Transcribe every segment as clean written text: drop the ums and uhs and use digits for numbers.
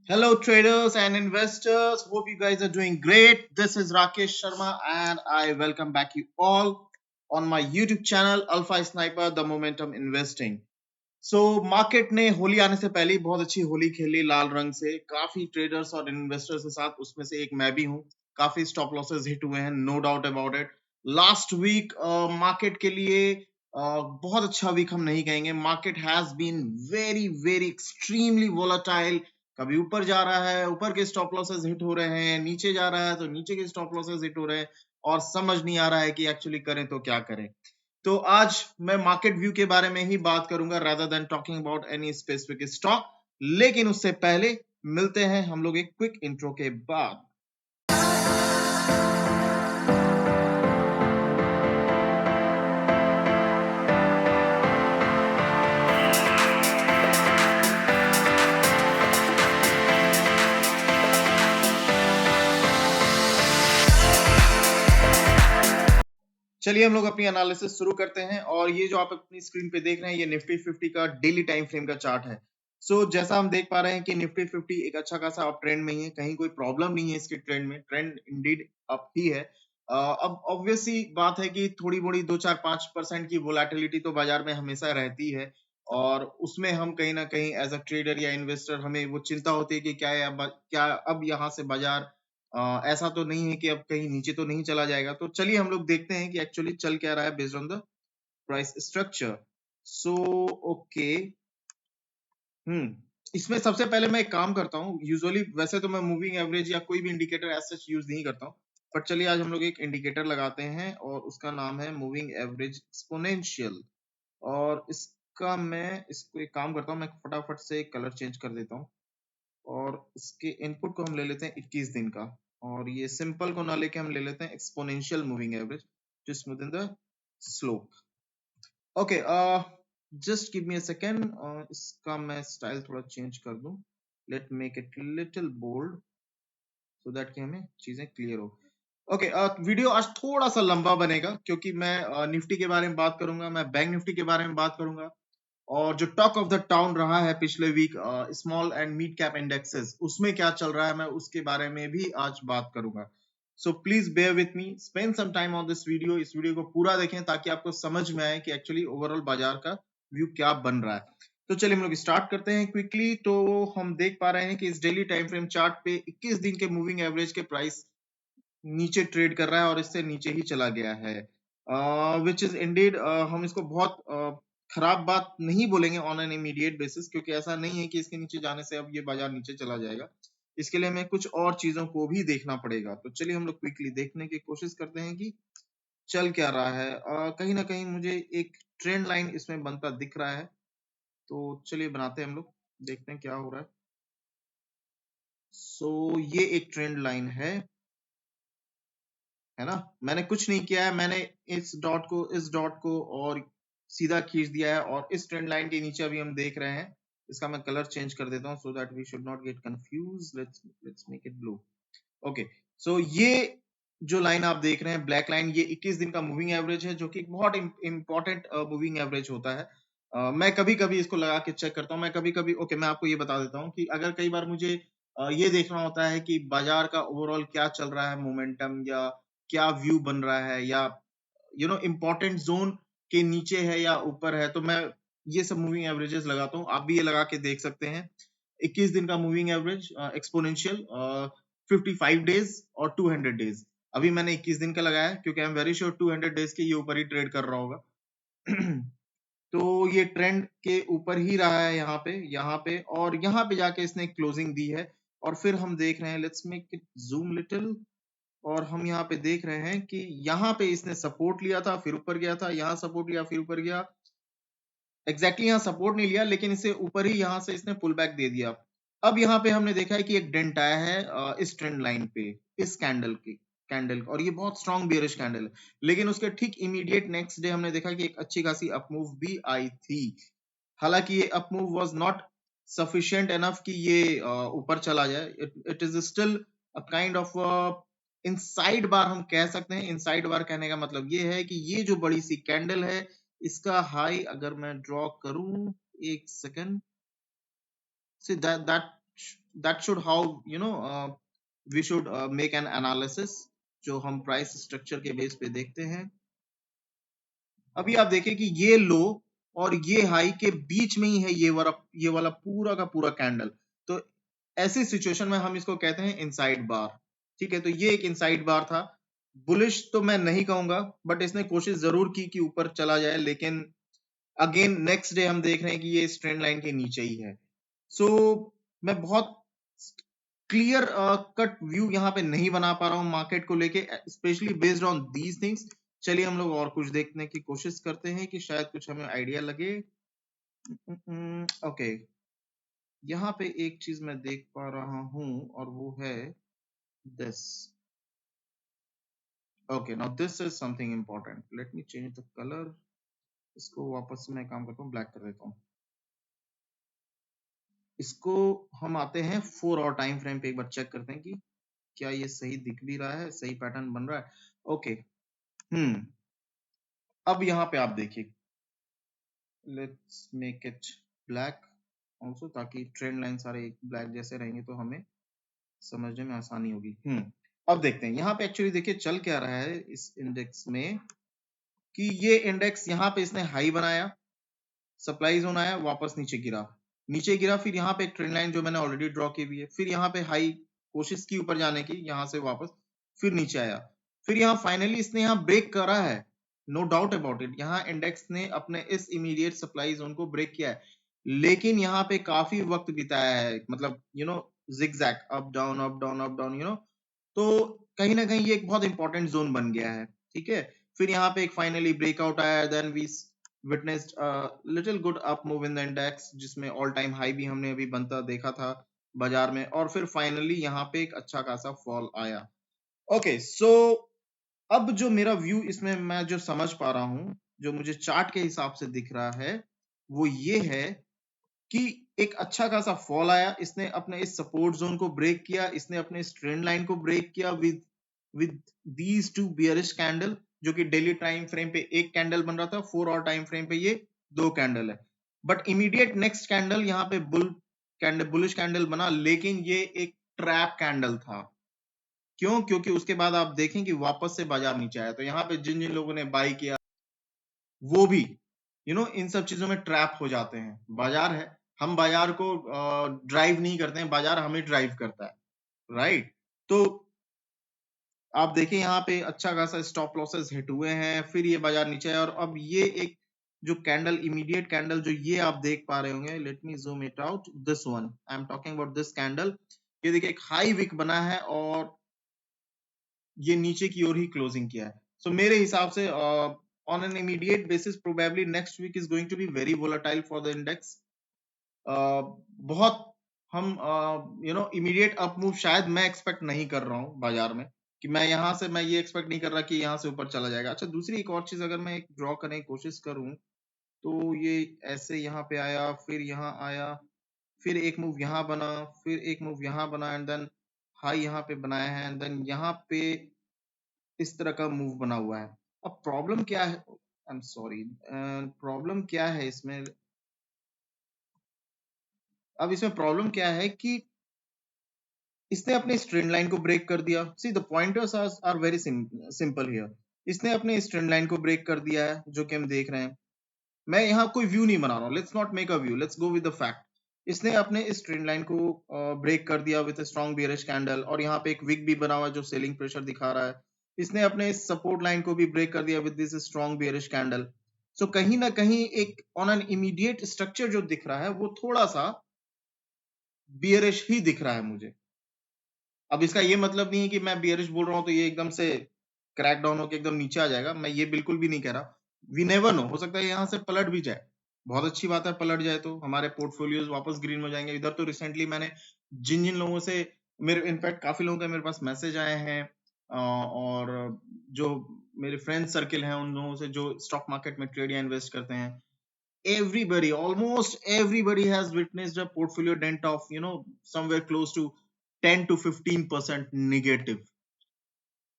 Hello, traders and investors. Hope you guys are doing great. This is Rakesh Sharma, and I welcome back you all on my YouTube channel Alpha Sniper The Momentum Investing. Market ने होली आने से पहले ही बहुत अच्छी होली खेली लाल रंग से। काफी ट्रेडर्स और इन्वेस्टर्स के साथ, उसमें से एक मैं भी हूँ। काफी स्टॉप लॉसेस हिट हुए हैं, no doubt about it. Last week market के लिए बहुत अच्छा वीक हम नहीं कहेंगे। Market has been very very extremely volatile. कभी ऊपर जा रहा है, ऊपर के स्टॉप लॉसेस हिट हो रहे हैं, नीचे जा रहा है तो नीचे के स्टॉप लॉसेस हिट हो रहे हैं, और समझ नहीं आ रहा है कि एक्चुअली करें तो क्या करें। तो आज मैं मार्केट व्यू के बारे में ही बात करूंगा rather than talking about any specific stock। लेकिन उससे पहले मिलते हैं हम लोग एक क्विक इंट्रो के बाद। चलिए हम लोग अपनी एनालिसिस शुरू करते हैं। और ये जो आप अपनी स्क्रीन पे देख रहे हैं, ये निफ्टी 50 का डेली टाइम फ्रेम का चार्ट है। जैसा हम देख पा रहे हैं कि निफ्टी 50 एक अच्छा खासा अप ट्रेंड में ही है, कहीं कोई प्रॉब्लम नहीं है इसके ट्रेंड में। ट्रेंड इंडीड अप ही है। अब ऑब्वियसली बात है कि थोड़ी मोड़ी 2-4-5% की वोलेटिलिटी तो बाजार में हमेशा रहती है, और उसमें हम कहीं ना कहीं एज अ ट्रेडर या इन्वेस्टर हमें वो चिंता होती है कि क्या अब यहाँ से बाजार ऐसा तो नहीं है कि अब कहीं नीचे तो नहीं चला जाएगा। तो चलिए हम लोग देखते हैं कि एक्चुअली चल क्या रहा है based on the price structure. So okay, इसमें सबसे पहले मैं एक काम करता हूँ। यूजुअली वैसे तो मैं मूविंग एवरेज या कोई भी इंडिकेटर एज सच यूज नहीं करता हूँ, बट चलिए आज हम लोग एक इंडिकेटर लगाते हैं और उसका नाम है मूविंग एवरेज एक्सपोनेंशियल। और इसका मैं इसको एक काम करता हूँ, मैं फटाफट से कलर चेंज कर देता हूँ, और इसके इनपुट को हम ले लेते हैं 21 दिन का, और ये सिंपल को ना लेके हम ले लेते हैं exponential moving average to smoothen the slope. Okay, just give me a second. इसका मैं स्टाइल थोड़ा चेंज कर दूं। Let make it little bold so that कि हमें चीजें क्लियर हो। ओके, वीडियो आज थोड़ा सा लंबा बनेगा क्योंकि मैं निफ्टी के बारे में बात करूंगा, मैं बैंक निफ्टी के बारे में बात करूंगा, और जो टॉक ऑफ द टाउन रहा है पिछले week small and mid cap indexes, उसमें क्या चल रहा है मैं उसके बारे में भी आज बात करूंगा। So please bear with me, spend some time on this video. इस वीडियो को पूरा देखें ताकि आपको समझ में आए कि एक्चुअली ओवरऑल बाजार का व्यू क्या बन रहा है। तो चलिए हम लोग स्टार्ट करते हैं क्विकली। तो हम देख पा रहे हैं कि इस डेली टाइम फ्रेम चार्ट पे 21 दिन के मूविंग एवरेज के प्राइस नीचे ट्रेड कर रहा है और इससे नीचे ही चला गया है, विच इज इंडीड हम इसको बहुत खराब बात नहीं बोलेंगे ऑन एन इमीडिएट बेसिस, क्योंकि ऐसा नहीं है कि इसके नीचे जाने से अब ये बाजार नीचे चला जाएगा। इसके लिए हमें कुछ और चीजों को भी देखना पड़ेगा। तो चलिए हम लोग क्विकली देखने की कोशिश करते हैं कि चल क्या रहा है। कहीं ना कहीं मुझे एक ट्रेंड लाइन इसमें बनता दिख रहा है, तो चलिए बनाते हैं हम लोग, देखते हैं क्या हो रहा है। ये एक ट्रेंड लाइन है ना। मैंने कुछ नहीं किया है, मैंने इस डॉट को और सीधा खींच दिया है, और इस ट्रेंड लाइन के नीचे अभी हम देख रहे हैं। इसका मैं कलर चेंज कर देता हूं so that we should not get confuse. Let's make it blue. Okay, ये जो लाइन आप देख रहे हैं ब्लैक लाइन, ये 21 दिन का मूविंग एवरेज है, जो कि बहुत इंपॉर्टेंट मूविंग एवरेज होता है। मैं कभी कभी इसको लगा के चेक करता हूँ। मैं कभी कभी मैं आपको ये बता देता हूँ कि अगर कई बार मुझे ये देखना होता है कि बाजार का ओवरऑल क्या चल रहा है, मोमेंटम या क्या व्यू बन रहा है, या इंपॉर्टेंट जोन के नीचे है या ऊपर है, तो मैं ये सब मूविंग एवरेजेस लगाता हूँ। आप भी ये लगा के देख सकते हैं। 21 दिन का मूविंग एवरेज एक्सपोनेंशियल, 55 डेज और 200 डेज। अभी मैंने 21 दिन का लगाया है क्योंकि I am very sure 200 days के ये ऊपर ही ट्रेड कर रहा होगा। तो ये ट्रेंड के ऊपर ही रहा है यहाँ पे और यहाँ पे जाके इसने क्लोजिंग दी है। और फिर हम देख रहे हैं, let's make it zoom little, और हम यहाँ पे देख रहे हैं कि यहाँ पे इसने सपोर्ट लिया था, फिर ऊपर गया था, यहाँ सपोर्ट लिया, फिर ऊपर गया। एग्जैक्टली यहाँ सपोर्ट नहीं लिया, लेकिन इसे ऊपर ही यहाँ से इसने पुल बैक दे दिया। अब यहाँ पे हमने देखा है कि एक डेंट आया है इस ट्रेंड लाइन पे, इस कैंडल, और ये बहुत स्ट्रॉन्ग बियरिश कैंडल है। लेकिन उसके ठीक इमीडिएट नेक्स्ट डे हमने देखा कि एक अच्छी खासी अप मूव भी आई थी। हालांकि ये up move was not sufficient enough कि ये ऊपर चला जाए। It is still a kind of inside bar, हम कह सकते हैं। इनसाइड बार कहने का मतलब ये है कि ये जो बड़ी सी कैंडल है, इसका हाई अगर मैं ड्रॉ करूं, एक second, see that that should how we should make an analysis जो हम प्राइस स्ट्रक्चर के बेस पे देखते हैं। अभी आप देखें कि ये लो और ये हाई के बीच में ही है ये वाला पूरा का पूरा कैंडल। तो ऐसी सिचुएशन में हम इसको कहते हैं इनसाइड बार। ठीक है, तो ये एक इनसाइड बार था। बुलिश तो मैं नहीं कहूंगा, बट इसने कोशिश जरूर की कि ऊपर चला जाए, लेकिन अगेन नेक्स्ट डे हम देख रहे हैं कि ये इस ट्रेंड लाइन के नीचे ही है। सो मैं बहुत क्लियर कट व्यू यहाँ पे नहीं बना पा रहा हूँ मार्केट को लेके, specially based on these things. चलिए हम लोग और कुछ देखने की कोशिश करते हैं कि शायद कुछ हमें आइडिया लगे। ओके, यहाँ पे एक चीज मैं देख पा रहा हूँ और वो है this. Okay, now this is something important. Let me change the colour. इसको वापस से मैं काम करता हूँ, ब्लैक कर देता हूँ। इसको हम आते हैं 4 और टाइम फ्रेम पे, एक बार चेक करते हैं कि क्या ये सही दिख भी रहा है, सही पैटर्न बन रहा है। ओके, अब यहाँ पे आप देखिए, let's make it black also, ताकि ट्रेंड लाइन सारे ब्लैक जैसे रहेंगे तो हमें समझने में आसानी होगी। अब देखते हैं यहाँ पे एक्चुअली देखिए चल क्या रहा है इस इंडेक्स में, कि ये इंडेक्स यहाँ पे इसने हाई बनाया, सप्लाई जोन आया, वापस नीचे गिरा, फिर यहाँ पे एक ट्रेंड लाइन जो मैंने ऑलरेडी ड्रॉ की हुई है, फिर यहाँ पे हाई कोशिश की ऊपर जाने की, यहाँ से वापस फिर नीचे आया, फिर यहाँ फाइनली इसने यहाँ ब्रेक करा है, नो डाउट अबाउट इट। यहाँ इंडेक्स ने अपने इस इमीडिएट सप्लाई जोन को ब्रेक किया है, लेकिन यहाँ पे काफी वक्त बिताया है, मतलब zigzag up down up down up down, तो कहीं ना कहीं ये एक बहुत इंपॉर्टेंट जोन बन गया है। ठीक है, फिर यहाँ पे एक फाइनली ब्रेकआउट आया, then we witnessed a little good up move in the index, जिसमें ऑल टाइम हाई भी हमने अभी बनता देखा था बाजार में, और फिर फाइनली यहाँ पे एक अच्छा खासा फॉल आया। ओके, सो अब जो मेरा व्यू इसमें मैं जो समझ पा रहा हूं, जो मुझे चार्ट के हिसाब से दिख रहा है, वो ये है कि एक अच्छा खासा फॉल आया, इसने अपने इस सपोर्ट जोन को ब्रेक किया, इसने अपने इस ट्रेंड लाइन को ब्रेक किया with these two bearish candle, जो कि डेली टाइम फ्रेम पे एक कैंडल बन रहा था, 4 और टाइम फ्रेम पे ये 2 कैंडल है। बट इमीडिएट नेक्स्ट कैंडल यहाँ पे बुलिश कैंडल बना, लेकिन ये एक ट्रैप कैंडल था। क्यों? क्योंकि उसके बाद आप देखें कि वापस से बाजार नीचे आया, तो यहाँ पे जिन जिन लोगों ने बाई किया वो भी इन सब चीजों में ट्रैप हो जाते हैं। बाजार है, हम बाजार को ड्राइव नहीं करते हैं, बाजार हमें ड्राइव करता है, राइट? तो आप देखिए यहाँ पे अच्छा खासा स्टॉप लॉसेस हिट हुए हैं, फिर ये बाजार नीचे है, और अब ये एक जो कैंडल, इमीडिएट कैंडल जो ये आप देख पा रहे होंगे, let me zoom it out, this one I am talking about, this candle. ये देखिए एक हाई विक बना है और ये नीचे की ओर ही क्लोजिंग किया है। सो मेरे हिसाब से on an immediate basis probably next week is going to be very volatile for the index. बहुत हम इमीडिएट अप मूव शायद मैं एक्सपेक्ट नहीं कर रहा हूँ बाजार में, कि मैं यहाँ से मैं ये एक्सपेक्ट नहीं कर रहा कि यहाँ से ऊपर चला जाएगा। अच्छा, दूसरी एक और चीज अगर मैं एक ड्रॉ करने की कोशिश करूं, तो ये ऐसे यहाँ पे आया, फिर यहाँ आया, फिर एक मूव यहाँ बना, फिर एक मूव यहाँ बना, एंड देन हाई यहाँ पे बनाया है, एंड देन यहाँ पे इस तरह का मूव बना हुआ है। अब प्रॉब्लम क्या है, आई एम सॉरी, प्रॉब्लम क्या है इसमें, अब इसमें प्रॉब्लम क्या है कि इसने अपने इस ट्रेंड लाइन को ब्रेक कर दिया। See the pointers are very simple here. इसने अपने इस ट्रेंड लाइन को ब्रेक कर दिया है, जो कि हम देख रहे हैं। मैं यहाँ कोई व्यू नहीं बना रहा हूँ, let's not make a view, let's go with the fact. इसने अपने इस ट्रेंड लाइन को ब्रेक कर दिया विद स्ट्रॉन्ग बियरिश कैंडल, और यहाँ पे एक विक भी बना हुआ है जो सेलिंग प्रेशर दिखा रहा है। इसने अपने इस सपोर्ट लाइन को भी ब्रेक कर दिया with this strong bearish candle. So कहीं ना कहीं एक ऑन एन इमीडिएट स्ट्रक्चर जो दिख रहा है वो थोड़ा सा बियरिश ही दिख रहा है मुझे। अब इसका ये मतलब नहीं है कि मैं बियरिश बोल रहा हूँ तो ये एकदम से क्रैक डाउन होकर एकदम नीचे आ जाएगा, मैं ये बिल्कुल भी नहीं कह रहा। वी नेवर नो, हो सकता है यहाँ से पलट भी जाए, बहुत अच्छी बात है, पलट जाए तो हमारे पोर्टफोलियोज वापस ग्रीन हो जाएंगे। इधर तो रिसेंटली मैंने जिन जिन लोगों से, मेरे इनफैक्ट काफी लोगों के मेरे पास मैसेज आए हैं, और जो मेरे फ्रेंड सर्किल हैं उन लोगों से जो स्टॉक मार्केट में ट्रेड या इन्वेस्ट करते हैं, everybody, almost everybody has witnessed a portfolio dent of somewhere close to 10 to 15% negative।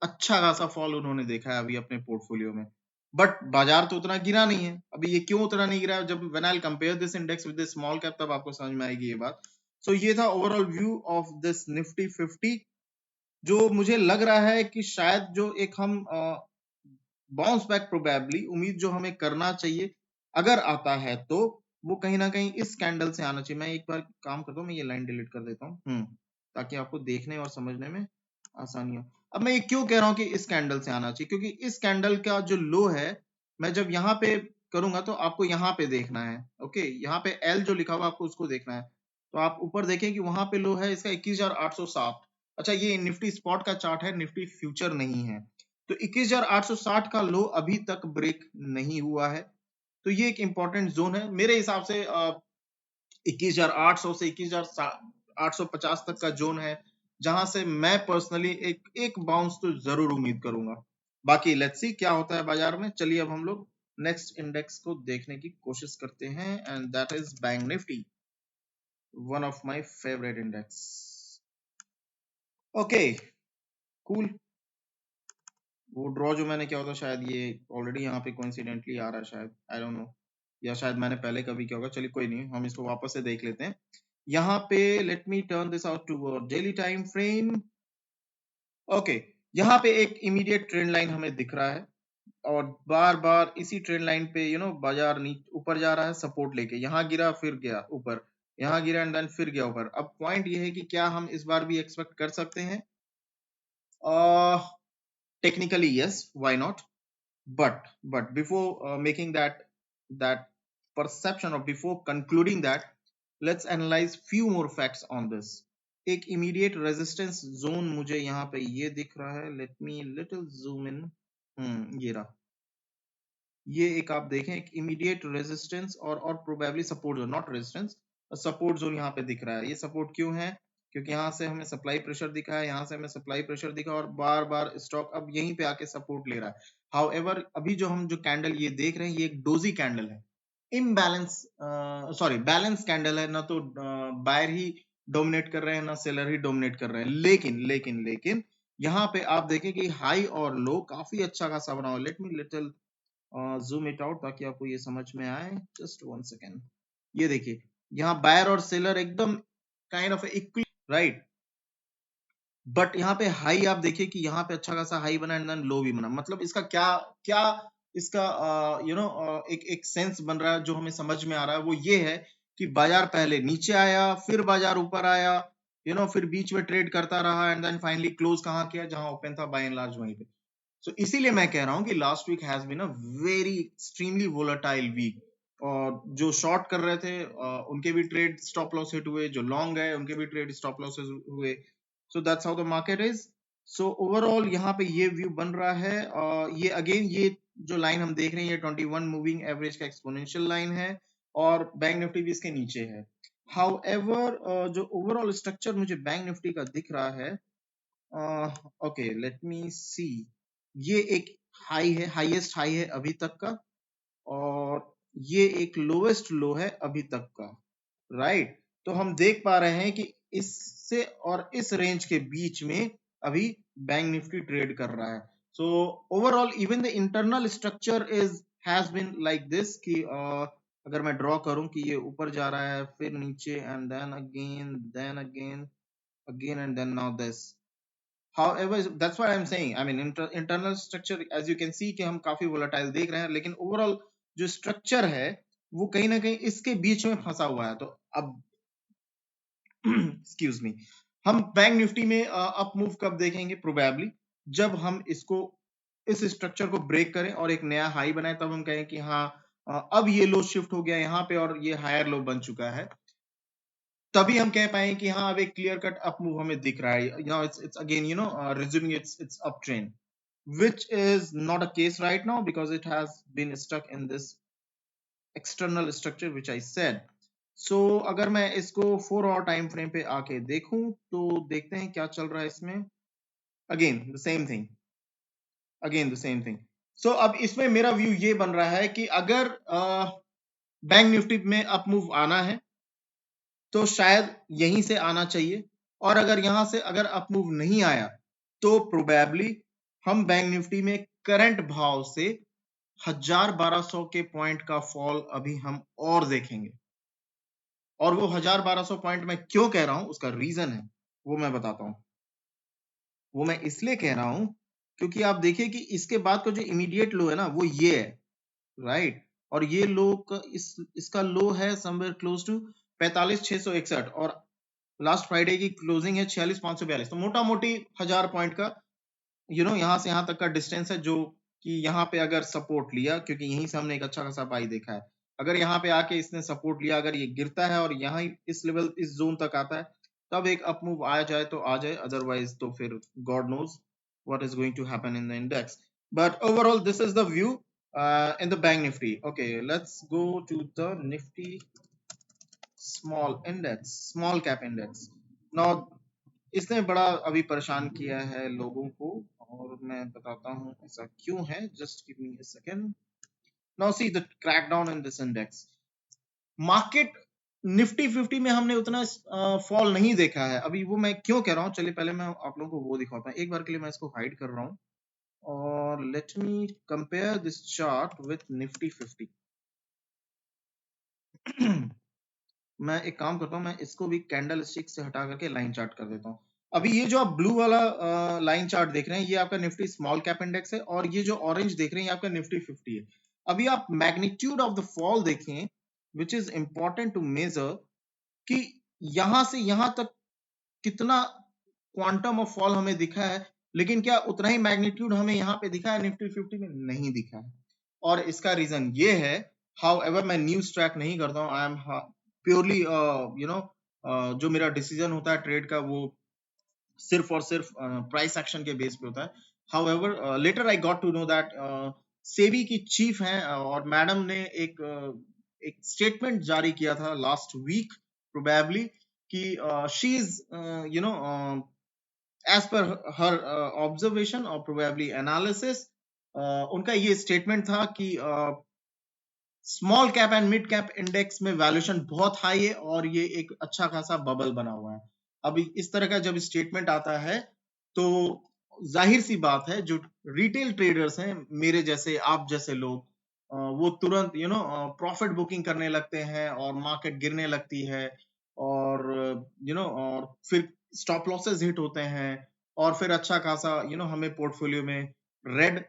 अच्छा खासा फॉल उन्होंने देखा है अभी अपने पोर्टफोलियो में, बट बाजार तो उतना गिरा नहीं है। अभी ये क्यों उतना नहीं गिरा, जब when I will compare this index with the small cap, तब आपको समझ में आएगी ये बात। सो ये था overall view of this Nifty 50, जो मुझे लग रहा है कि शायद जो एक हम बाउंस बैक प्रोबेबली उम्मीद जो हमें करना चाहिए अगर आता है तो वो कहीं ना कहीं इस कैंडल से आना चाहिए। मैं एक बार काम करता हूँ, मैं ये लाइन डिलीट कर देता हूँ ताकि आपको देखने और समझने में आसानी हो। अब मैं ये क्यों कह रहा हूँ कि इस कैंडल से आना चाहिए, क्योंकि इस कैंडल का जो लो है मैं जब यहाँ पे करूंगा तो आपको यहाँ पे देखना है। ओके, यहाँ पे एल जो लिखा हुआ आपको उसको देखना है। तो आप ऊपर देखें कि वहां पे लो है इसका 21,860। अच्छा, ये निफ्टी स्पॉट का चार्ट है, निफ्टी फ्यूचर नहीं है। तो 21,860 का लो अभी तक ब्रेक नहीं हुआ है, तो ये एक इंपॉर्टेंट जोन है मेरे हिसाब से। 21,800 से 21,850 तक का जोन है, जहां से मैं पर्सनली एक बाउंस तो जरूर उम्मीद करूंगा। बाकी लेट्स सी क्या होता है बाजार में। चलिए अब हम लोग नेक्स्ट इंडेक्स को देखने की कोशिश करते हैं, and that is bank Nifty, one of my favourite index. Okay, cool. वो ड्रॉ जो मैंने किया होता शायद ये ऑलरेडी यहाँ पे कोइंसिडेंटली आ रहा है शायद, आई डोंट नो, या शायद मैंने पहले कभी किया होगा। चलिए कोई नहीं, हम इसको वापस से देख लेते हैं। यहाँ पे let me turn this out to daily time frame. Okay, यहाँ पे एक इमीडिएट ट्रेंड लाइन हमें दिख रहा है और बार बार इसी ट्रेंड लाइन पे बाजार ऊपर जा रहा है सपोर्ट लेके। यहाँ गिरा फिर गया ऊपर, यहाँ गिरा एंड देन फिर गया ऊपर। अब पॉइंट ये है कि क्या हम इस बार भी एक्सपेक्ट कर सकते हैं? Technically yes, why not, but before making that perception, or before concluding that, let's analyze few more facts on this. एक immediate resistance zone मुझे यहाँ पे ये दिख रहा है, let me little zoom in। ये रहा, ये एक आप देखें एक इमीडिएट रेजिस्टेंस और probably support zone, not resistance, support zone यहाँ पे दिख रहा है। ये सपोर्ट क्यों है? क्योंकि यहाँ से हमें सप्लाई प्रेशर दिखा है, यहाँ से हमें सप्लाई प्रेशर दिखा और बार बार स्टॉक अब यहीं पे आके सपोर्ट ले रहा है। हाउएवर अभी जो हम जो कैंडल ये देख रहे हैं ये एक डोजी कैंडल है, इम्बैलेंस सॉरी बैलेंस कैंडल है। ना तो बायर ही डोमिनेट कर रहे हैं ना सेलर ही डोमिनेट कर रहे हैं। लेकिन यहाँ पे आप देखें कि हाई और लो काफी अच्छा खासा बना हुआ। Let me little zoom it out ताकि आपको ये समझ में आए। Just 1 second. ये देखिए यहाँ बायर और सेलर एकदम kind of equal, right? But यहाँ पे हाई आप देखिए कि यहाँ पे अच्छा खासा हाई बना एंड देन लो भी बना। मतलब इसका क्या क्या इसका एक सेंस बन रहा है जो हमें समझ में आ रहा है, वो ये है कि बाजार पहले नीचे आया, फिर बाजार ऊपर आया, फिर बीच में ट्रेड करता रहा एंड देन फाइनली क्लोज कहाँ किया? जहां ओपन था, बाय एंड लार्ज वहीं पे। सो इसीलिए मैं कह रहा हूं कि last week has been a very extremely volatile week. और जो शॉर्ट कर रहे थे उनके भी ट्रेड स्टॉप लॉस हिट हुए, जो लॉन्ग है उनके भी ट्रेड स्टॉप लॉसेस हुए। So that's how the market is. So overall यहाँ पे ये व्यू बन रहा है। ये अगेन ये जो लाइन हम देख रहे हैं ये 21 मूविंग एवरेज का एक्सपोनेंशियल लाइन है और बैंक निफ्टी भी इसके नीचे है। हाउएवर जो ओवरऑल स्ट्रक्चर मुझे बैंक निफ्टी का दिख रहा है, ओके लेट मी सी, ये एक हाई है, हाईएस्ट हाई है अभी तक का, और ये एक लोएस्ट लो है अभी तक का, राइट? तो हम देख पा रहे हैं कि इससे और इस रेंज के बीच में अभी बैंक निफ्टी ट्रेड कर रहा है। So overall even the internal structure is has been like this कि अगर मैं ड्रॉ करूं कि ये ऊपर जा रहा है फिर नीचे and then again and then now this. However, that's what I'm saying. I mean, internal structure, as you can see, कि हम काफी volatile देख रहे हैं, लेकिन overall जो structure है वो कहीं ना कहीं इसके बीच में फंसा हुआ है। तो अब excuse me, हम बैंक निफ्टी में अप मूव कब देखेंगे? प्रोबेबली जब हम इसको इस स्ट्रक्चर को ब्रेक करें और एक नया हाई बनाए, तब हम कहें कि हाँ अब ये लो शिफ्ट हो गया यहाँ पे और ये हायर लो बन चुका है। तभी हम कह पाए कि हाँ अब एक क्लियर कट अप मूव हमें दिख रहा है। it's again resuming its uptrend, which is not a case right now because it has been stuck in this external structure which I said. So अगर मैं इसको 4 आवर टाइम फ्रेम पे आके देखूं तो देखते हैं क्या चल रहा है इसमें। Again the same thing. So अब इसमें मेरा व्यू ये बन रहा है कि अगर बैंक निफ्टी में अप मूव आना है तो शायद यहीं से आना चाहिए, और अगर यहां से अगर अप मूव नहीं आया तो प्रोबेबली हम बैंक निफ्टी में करंट भाव से 1200 के पॉइंट का फॉल अभी हम और देखेंगे। और वो 1000-1200 पॉइंट मैं क्यों कह रहा हूं, उसका रीजन है, वो मैं बताता हूं। वो मैं इसलिए कह रहा हूं क्योंकि आप देखिए कि इसके बाद का जो इमीडिएट लो है ना, वो ये है, राइट। और ये लो का इसका लो है समवेयर क्लोज टू 45,661 और लास्ट फ्राइडे की क्लोजिंग है 46,542। तो मोटा मोटी 1000 पॉइंट का यहाँ से यहाँ तक का डिस्टेंस है, जो कि यहाँ पे अगर सपोर्ट लिया, क्योंकि यहीं से हमने एक अच्छा खासा बाई देखा है, अगर यहाँ पे आके इसने सपोर्ट लिया, अगर ये गिरता है और यहाँ इस लेवल इस जोन तक आता है, तब एक अप मूव आ जाए तो आ जाए, अदरवाइज तो फिर God knows what is going to happen in the index. But overall, this is the view in the bank nifty. Okay, let's go to the nifty small cap index. Now इसने बड़ा अभी परेशान किया है लोगों को, और मैं बताता हूं ऐसा क्यों है। Just give me a second. Now see the crackdown in this index. Market Nifty 50 में हमने उतना फॉल नहीं देखा है अभी। वो मैं क्यों कह रहा हूं, चलिए पहले मैं आप लोगों को वो दिखाता हूं। एक बार के लिए मैं इसको हाइड कर रहा हूं और let me compare this chart with Nifty 50। मैं एक काम करता हूं, मैं इसको भी कैंडल स्टिक से हटा करके लाइन चार्ट कर देता हूं। अभी ये जो आप ब्लू वाला लाइन चार्ट देख रहे हैं, ये आपका निफ्टी स्मॉल कैप इंडेक्स है, और ये जो ऑरेंज देख रहे हैं, ये आपका निफ्टी 50 है। अभी आप मैग्नीट्यूड ऑफ द फॉल देखें, which is important to measure, कि यहां से यहां तक कितना क्वांटम ऑफ फॉल हमें दिखा है, लेकिन क्या उतना ही मैग्नीट्यूड हमें यहाँ पे दिखा है निफ्टी 50 में? नहीं दिखा है। और इसका रीजन ये है, हाउ एवर मैं न्यूज ट्रैक नहीं करता हूँ, आई एम प्योरली जो मेरा डिसीजन होता है ट्रेड का, वो सिर्फ और सिर्फ प्राइस एक्शन के बेस पे होता है। However later I got to know that SEBI की चीफ हैं और मैडम ने एक स्टेटमेंट जारी किया था लास्ट वीक प्रोबेबली, कि she is as per her observation और प्रोबेबली एनालिसिस, उनका ये स्टेटमेंट था कि small cap and mid cap index में वैल्यूएशन बहुत हाई है और ये एक अच्छा खासा बबल बना हुआ है। अभी इस तरह का जब स्टेटमेंट आता है तो जाहिर सी बात है, जो रिटेल ट्रेडर्स हैं, मेरे जैसे आप जैसे लोग, वो तुरंत प्रॉफिट बुकिंग करने लगते हैं और मार्केट गिरने लगती है, और और फिर स्टॉप लॉसेस हिट होते हैं, और फिर अच्छा खासा हमें पोर्टफोलियो में रेड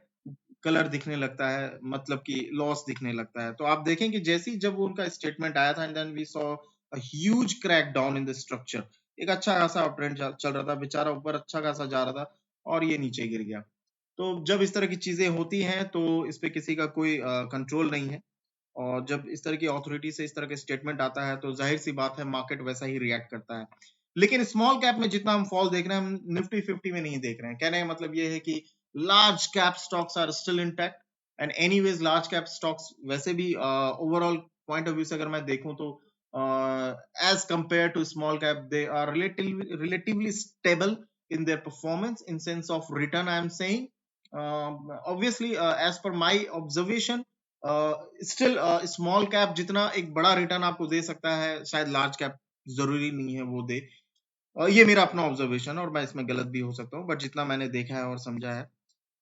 कलर दिखने लगता है, मतलब कि लॉस दिखने लगता है। तो आप देखें कि जैसे ही जब उनका स्टेटमेंट आया था, and then we saw a huge crackdown in the structure. एक अच्छा खासा ट्रेंड चल रहा था, बेचारा ऊपर अच्छा खासा जा रहा था और ये नीचे गिर गया। तो जब इस तरह की चीजें होती हैं तो इस पे किसी का कोई कंट्रोल नहीं है, और जब इस तरह की अथॉरिटी से इस तरह के स्टेटमेंट आता है तो जाहिर सी बात है मार्केट वैसा ही रिएक्ट करता है। लेकिन स्मॉल कैप में जितना हम फॉल देख रहे हैं, हम निफ्टी 50 में नहीं देख रहे हैं। कहने का मतलब ये है कि large cap stocks are still intact, and anyways large cap stocks वैसे भी ओवरऑल पॉइंट ऑफ व्यू से अगर मैं देखूं तो as compare to small cap they are relatively stable in their performance, in sense of return I am saying. Obviously as per my observation, still small cap जितना एक बड़ा return आपको दे सकता है, शायद लार्ज कैप जरूरी नहीं है वो दे। ये मेरा अपना ऑब्जर्वेशन, और मैं इसमें गलत भी हो सकता हूँ, बट जितना मैंने देखा है और समझा है।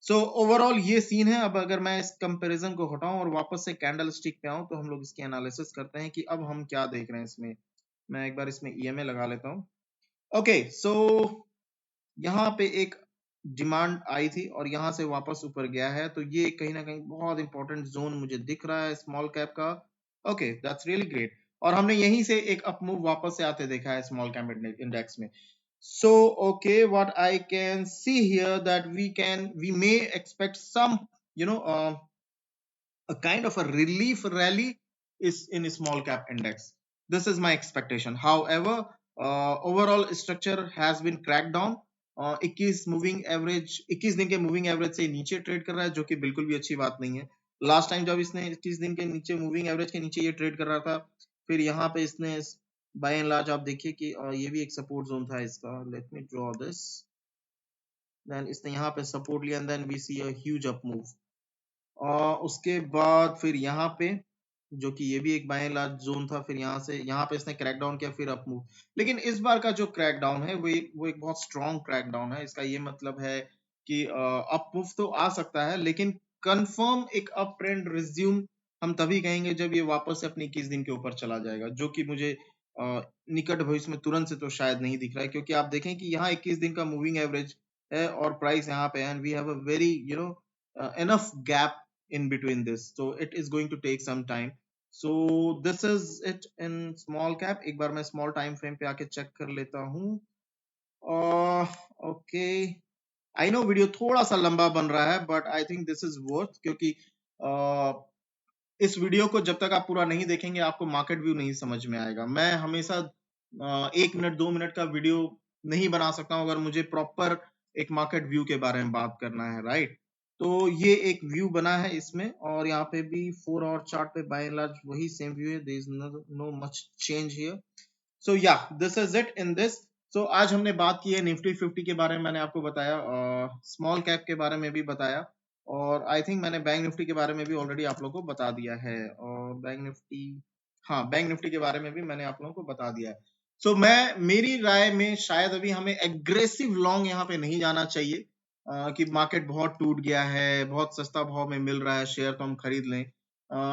सो ओवरऑल ये सीन है। अब अगर मैं इस कंपैरिजन को हटाऊं और वापस से कैंडल स्टिक पे आऊं, तो हम लोग इसकी एनालिसिस करते हैं कि अब हम क्या देख रहे हैं इसमें। मैं एक बार इसमें ईएमए लगा लेता हूं। ओके, सो यहाँ पे एक डिमांड आई थी और यहाँ से वापस ऊपर गया है, तो ये कहीं ना कहीं बहुत इंपॉर्टेंट जोन मुझे दिख रहा है स्मॉल कैप का। Okay, that's really great. और हमने यहीं से एक अप मूव वापस से आते देखा है स्मॉल कैप इंडेक्स में। So, okay, what I can see here that we may expect some, a kind of a relief rally is in a small cap index. This is my expectation. However, overall structure has been cracked down. 21 दिन के moving average से नीचे trade कर रहा है, जो कि बिल्कुल भी अच्छी बात नहीं है। लास्ट टाइम जब इसने 21 दिन के नीचे मूविंग एवरेज के नीचे ये ट्रेड कर रहा था, फिर यहाँ पे इसने बाय एंड लार्ज आप देखिए कि ये भी एक सपोर्ट जोन था इसका। Let me draw this. Then इसने यहाँ पे सपोर्ट लिया, and then we see a huge up move. उसके बाद फिर यहाँ पे, जो कि ये भी एक बाय एंड लार्ज जोन था, फिर यहाँ से यहाँ पे इसने क्रैक डाउन किया, फिर अप मूव। लेकिन इस बार का जो क्रैक डाउन है वो एक बहुत स्ट्रॉन्ग क्रैक डाउन है। इसका ये मतलब है कि अप मूव तो आ सकता है, लेकिन कंफर्म एक अप ट्रेंड रिज्यूम हम तभी कहेंगे जब ये वापस से अपनी 21 दिन के ऊपर चला जाएगा, जो कि मुझे निकट भविष्य में तुरंत से तो शायद नहीं दिख रहा है, क्योंकि आप देखें कि यहाँ 21 दिन का मूविंग एवरेज है और प्राइस यहाँ पे है, and we have a very enough gap in between this, so it is going to take some time. So this is it in small cap. एक बार मैं small time frame पे आके check कर लेता हूँ. ओके, आई नो वीडियो थोड़ा सा लंबा बन रहा है, but I think this is worth, क्योंकि इस वीडियो को जब तक आप पूरा नहीं देखेंगे आपको मार्केट व्यू नहीं समझ में आएगा. मैं हमेशा 1 मिनट 2 मिनट का वीडियो नहीं बना सकता हूं अगर मुझे प्रॉपर एक मार्केट व्यू के बारे में बात करना है, राइट? तो ये एक व्यू बना है इसमें, और यहाँ पे भी 4 और चार्ट पे बाय एंड लार्ज वही सेम व्यू है. There is no much change here. So yeah, this is it in this. So आज हमने बात की है निफ्टी 50 के बारे में, मैंने आपको बताया, स्मॉल कैप के बारे में भी बताया, और आई थिंक मैंने बैंक निफ्टी के बारे में भी ऑलरेडी आप लोगों को बता दिया है. और बैंक निफ्टी, हाँ, बैंक निफ्टी के बारे में भी मैंने आप लोगों को बता दिया है. सो मेरी राय में शायद अभी हमें एग्रेसिव लॉन्ग यहाँ पे नहीं जाना चाहिए, कि मार्केट बहुत टूट गया है, बहुत सस्ता भाव में मिल रहा है शेयर तो हम खरीद लें.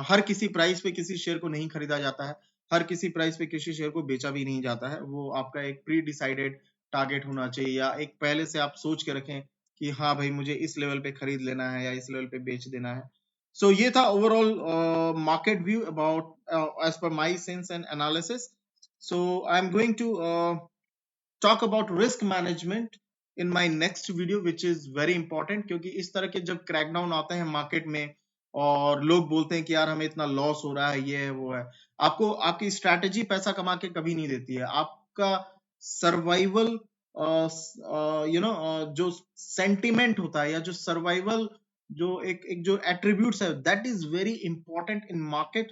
हर किसी प्राइस पे किसी शेयर को नहीं खरीदा जाता है, हर किसी प्राइस पे किसी शेयर को बेचा भी नहीं जाता है. वो आपका एक प्री डिसाइडेड टारगेट होना चाहिए, या एक पहले से आप सोच के रखें कि हाँ भाई मुझे इस लेवल पे खरीद लेना है या इस लेवल पे बेच देना है. सो ये था overall market view about as per my sense and analysis. So I am going to talk about risk management in my next video, which is very important, क्योंकि इस तरह के जब क्रैकडाउन आते हैं मार्केट में और लोग बोलते हैं कि यार हमें इतना लॉस हो रहा है, ये है वो है, आपको आपकी स्ट्रैटेजी पैसा कमा के कभी नहीं देती है. आपका सर्वाइवल जो सेंटिमेंट होता है, या जो सर्वाइवल जो एक जो एट्रीब्यूट्स है, that is very important in market.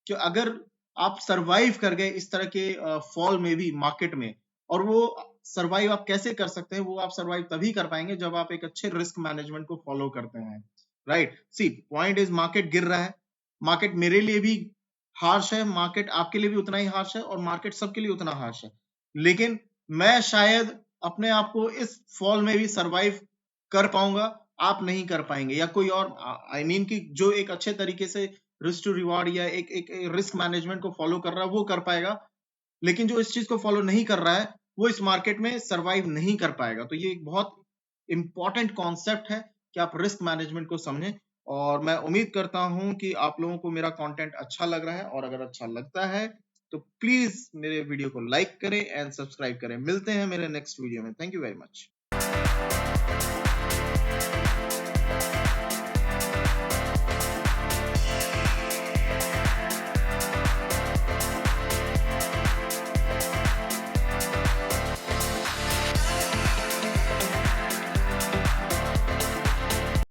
कि अगर आप सरवाइव कर गए इस तरह के फॉल में भी मार्केट में, और वो सरवाइव आप कैसे कर सकते हैं, वो आप सरवाइव तभी कर पाएंगे जब आप एक अच्छे रिस्क मैनेजमेंट को फॉलो करते हैं, right? See, point is market गिर रहा है, मार्केट मेरे लिए भी हार्श है, मार्केट आपके लिए भी उतना ही हार्श है, और मार्केट सबके लिए उतना हार्श है, लेकिन मैं शायद अपने आप को इस फॉल में भी सरवाइव कर पाऊंगा, आप नहीं कर पाएंगे, या कोई और, आई मीन कि जो एक अच्छे तरीके से रिस्क टू रिवॉर्ड या एक रिस्क मैनेजमेंट को फॉलो कर रहा है वो कर पाएगा, लेकिन जो इस चीज को फॉलो नहीं कर रहा है वो इस मार्केट में सरवाइव नहीं कर पाएगा. तो ये एक बहुत इंपॉर्टेंट कॉन्सेप्ट है कि आप रिस्क मैनेजमेंट को समझें, और मैं उम्मीद करता हूं कि आप लोगों को मेरा कंटेंट अच्छा लग रहा है, और अगर अच्छा लगता है तो प्लीज मेरे वीडियो को लाइक करें एंड सब्सक्राइब करें. मिलते हैं मेरे नेक्स्ट वीडियो में. Thank you very much.